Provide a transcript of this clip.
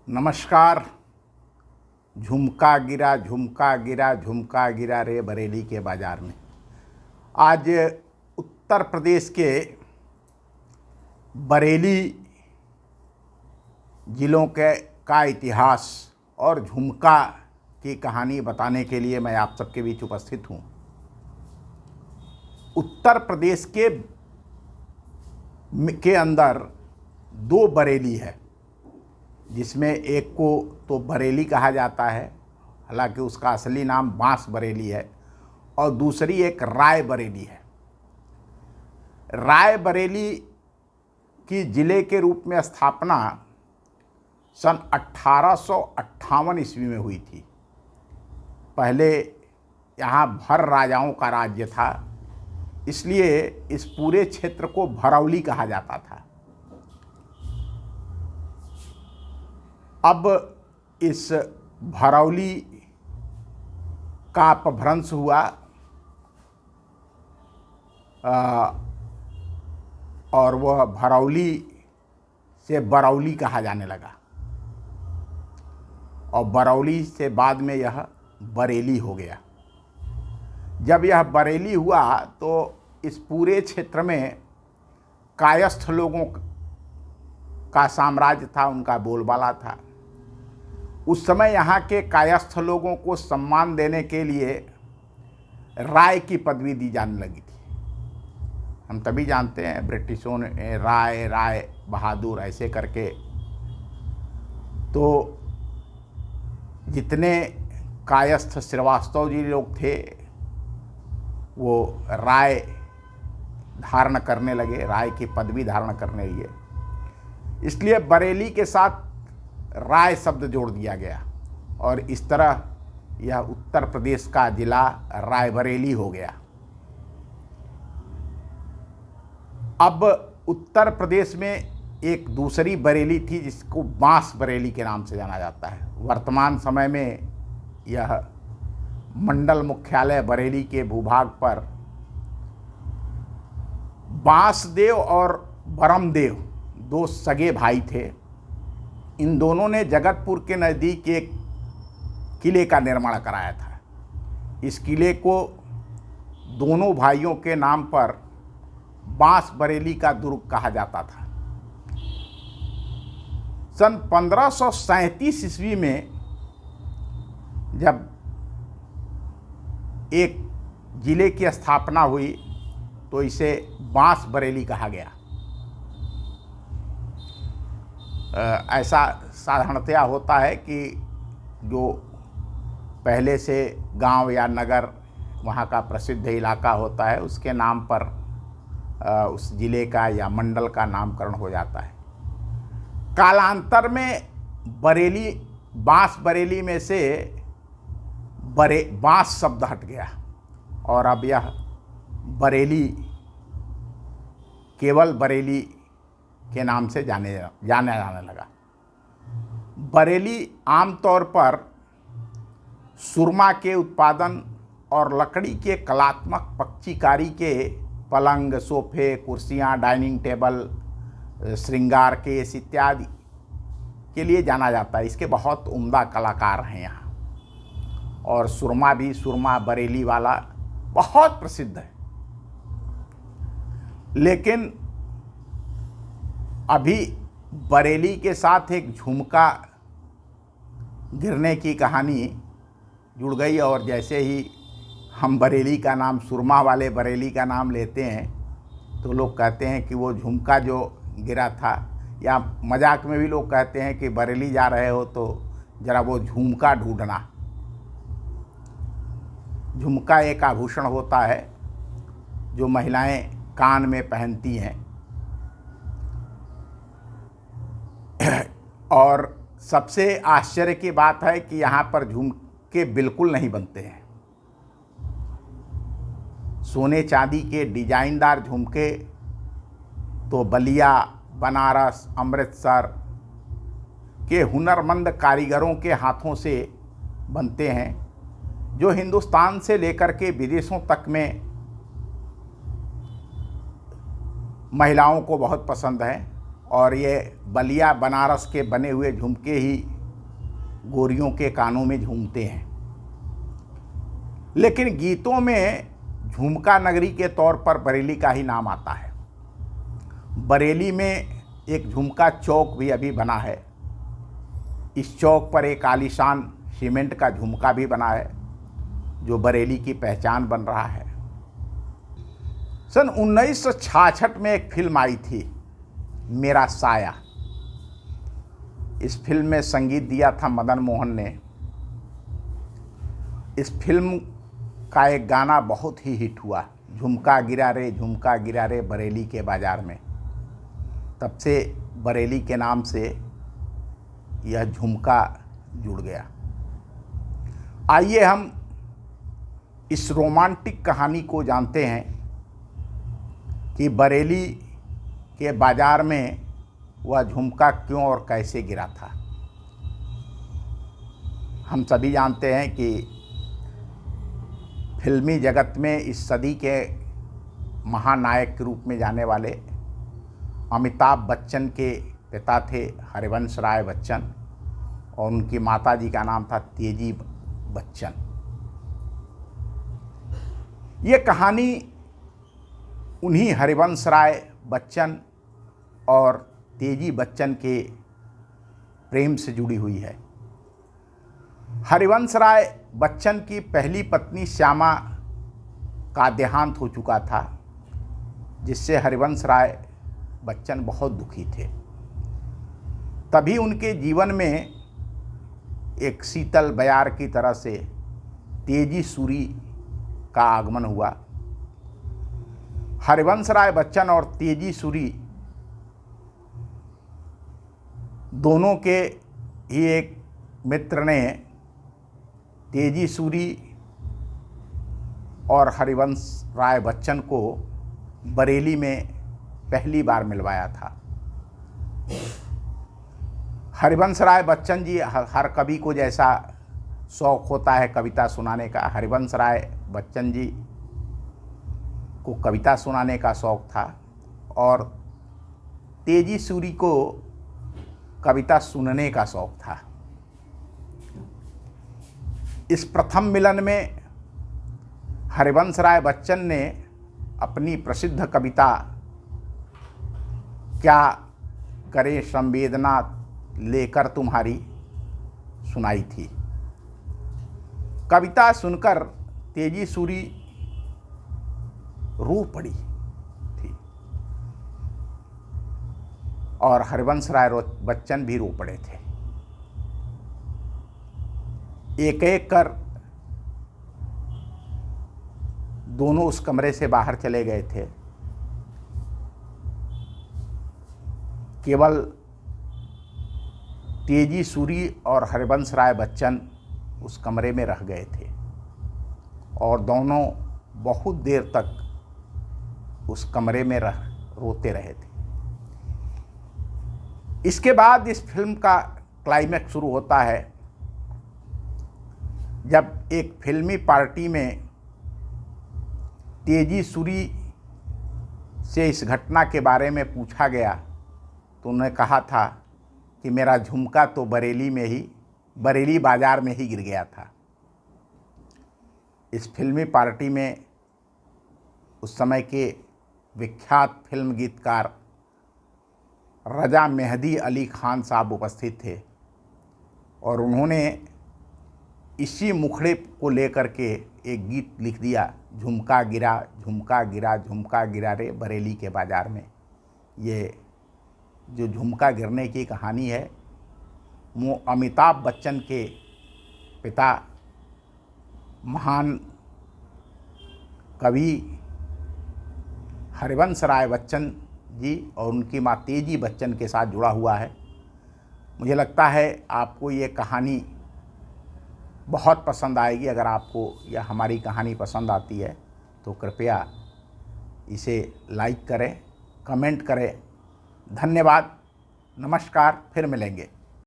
नमस्कार। झुमका गिरा झुमका गिरा झुमका गिरा रे बरेली के बाज़ार में। आज उत्तर प्रदेश के बरेली ज़िलों का इतिहास और झुमका की कहानी बताने के लिए मैं आप सबके बीच उपस्थित हूँ। उत्तर प्रदेश के अंदर दो बरेली है, जिसमें एक को तो बरेली कहा जाता है, हालांकि उसका असली नाम बांस बरेली है, और दूसरी एक राय बरेली है। राय बरेली की ज़िले के रूप में स्थापना सन 1858 ईस्वी में हुई थी। पहले यहाँ भर राजाओं का राज्य था, इसलिए इस पूरे क्षेत्र को भरौली कहा जाता था। अब इस भरौली का अपभ्रंश हुआ और वह भरौली से बरौली कहा जाने लगा, और बरौली से बाद में यह बरेली हो गया। जब यह बरेली हुआ तो इस पूरे क्षेत्र में कायस्थ लोगों का साम्राज्य था, उनका बोलबाला था। उस समय यहाँ के कायस्थ लोगों को सम्मान देने के लिए राय की पदवी दी जाने लगी थी। हम तभी जानते हैं ब्रिटिशों ने राय बहादुर ऐसे करके, तो जितने कायस्थ श्रीवास्तव जी लोग थे वो राय धारण करने लगे, राय की पदवी धारण करने लगे। इसलिए बरेली के साथ राय शब्द जोड़ दिया गया और इस तरह यह उत्तर प्रदेश का जिला रायबरेली हो गया। अब उत्तर प्रदेश में एक दूसरी बरेली थी जिसको बांस बरेली के नाम से जाना जाता है। वर्तमान समय में यह मंडल मुख्यालय बरेली के भूभाग पर बांसदेव और बरमदेव दो सगे भाई थे। इन दोनों ने जगतपुर के नज़दीक एक किले का निर्माण कराया था। इस किले को दोनों भाइयों के नाम पर बांस बरेली का दुर्ग कहा जाता था। सन 1537 ईस्वी में जब एक जिले की स्थापना हुई तो इसे बांस बरेली कहा गया। ऐसा साधारणतया होता है कि जो पहले से गांव या नगर वहाँ का प्रसिद्ध इलाका होता है उसके नाम पर उस जिले का या मंडल का नामकरण हो जाता है। कालांतर में बरेली बांस बरेली में से बांस शब्द हट गया और अब यह बरेली केवल बरेली के नाम से जाना जाने लगा। बरेली आमतौर पर सुरमा के उत्पादन और लकड़ी के कलात्मक पक्षीकारी के पलंग, सोफे, कुर्सियाँ, डाइनिंग टेबल, श्रृंगार केस इत्यादि के लिए जाना जाता है। इसके बहुत उम्दा कलाकार हैं यहाँ, और सुरमा बरेली वाला बहुत प्रसिद्ध है। लेकिन अभी बरेली के साथ एक झुमका गिरने की कहानी जुड़ गई, और जैसे ही हम बरेली का नाम सुरमा वाले बरेली का नाम लेते हैं तो लोग कहते हैं कि वो झुमका जो गिरा था, या मजाक में भी लोग कहते हैं कि बरेली जा रहे हो तो ज़रा वो झुमका ढूंढना। झुमका एक आभूषण होता है जो महिलाएं कान में पहनती हैं, और सबसे आश्चर्य की बात है कि यहाँ पर झुमके बिल्कुल नहीं बनते हैं। सोने चांदी के डिजाइनदार झुमके तो बलिया, बनारस, अमृतसर के हुनरमंद कारीगरों के हाथों से बनते हैं, जो हिंदुस्तान से लेकर के विदेशों तक में महिलाओं को बहुत पसंद है। और ये बलिया बनारस के बने हुए झुमके ही गोरियों के कानों में झूमते हैं, लेकिन गीतों में झुमका नगरी के तौर पर बरेली का ही नाम आता है। बरेली में एक झुमका चौक भी अभी बना है। इस चौक पर एक आलीशान सीमेंट का झुमका भी बना है जो बरेली की पहचान बन रहा है। सन 1966 में एक फिल्म आई थी, मेरा साया। इस फिल्म में संगीत दिया था मदन मोहन ने। इस फिल्म का एक गाना बहुत ही हिट हुआ, झुमका गिरा रे बरेली के बाज़ार में। तब से बरेली के नाम से यह झुमका जुड़ गया। आइए हम इस रोमांटिक कहानी को जानते हैं कि बरेली के बाज़ार में वह झुमका क्यों और कैसे गिरा था। हम सभी जानते हैं कि फिल्मी जगत में इस सदी के महानायक के रूप में जाने वाले अमिताभ बच्चन के पिता थे हरिवंश राय बच्चन और उनकी माता जी का नाम था तेजी बच्चन। ये कहानी उन्हीं हरिवंश राय बच्चन और तेजी बच्चन के प्रेम से जुड़ी हुई है। हरिवंश राय बच्चन की पहली पत्नी श्यामा का देहांत हो चुका था, जिससे हरिवंश राय बच्चन बहुत दुखी थे। तभी उनके जीवन में एक शीतल बयार की तरह से तेजी सूरी का आगमन हुआ। हरिवंश राय बच्चन और तेजी सूरी दोनों के ही एक मित्र ने तेजी सूरी और हरिवंश राय बच्चन को बरेली में पहली बार मिलवाया था। हरिवंश राय बच्चन जी, हर कवि को जैसा शौक़ होता है कविता सुनाने का, हरिवंश राय बच्चन जी को कविता सुनाने का शौक़ था और तेजी सूरी को कविता सुनने का शौक़ था। इस प्रथम मिलन में हरिवंश राय बच्चन ने अपनी प्रसिद्ध कविता क्या करे संवेदना लेकर तुम्हारी सुनाई थी। कविता सुनकर तेजी सूरी रो पड़ी थी और हरिवंश राय बच्चन भी रो पड़े थे। एक एक कर दोनों उस कमरे से बाहर चले गए थे। केवल तेजी सूरी और हरिवंश राय बच्चन उस कमरे में रह गए थे और दोनों बहुत देर तक उस कमरे में रोते रहे थे। इसके बाद इस फिल्म का क्लाइमैक्स शुरू होता है, जब एक फिल्मी पार्टी में तेजी सूरी से इस घटना के बारे में पूछा गया तो उन्होंने कहा था कि मेरा झुमका तो बरेली बाज़ार में ही गिर गया था। इस फिल्मी पार्टी में उस समय के विख्यात फिल्म गीतकार रजा मेहदी अली खान साहब उपस्थित थे और उन्होंने इसी मुखड़े को लेकर के एक गीत लिख दिया, झुमका गिरा रे बरेली के बाज़ार में। ये जो झुमका गिरने की कहानी है वो अमिताभ बच्चन के पिता महान कवि हरिवंश राय बच्चन जी और उनकी माँ तेजी बच्चन के साथ जुड़ा हुआ है। मुझे लगता है आपको ये कहानी बहुत पसंद आएगी। अगर आपको यह हमारी कहानी पसंद आती है तो कृपया इसे लाइक करें, कमेंट करें। धन्यवाद, नमस्कार, फिर मिलेंगे।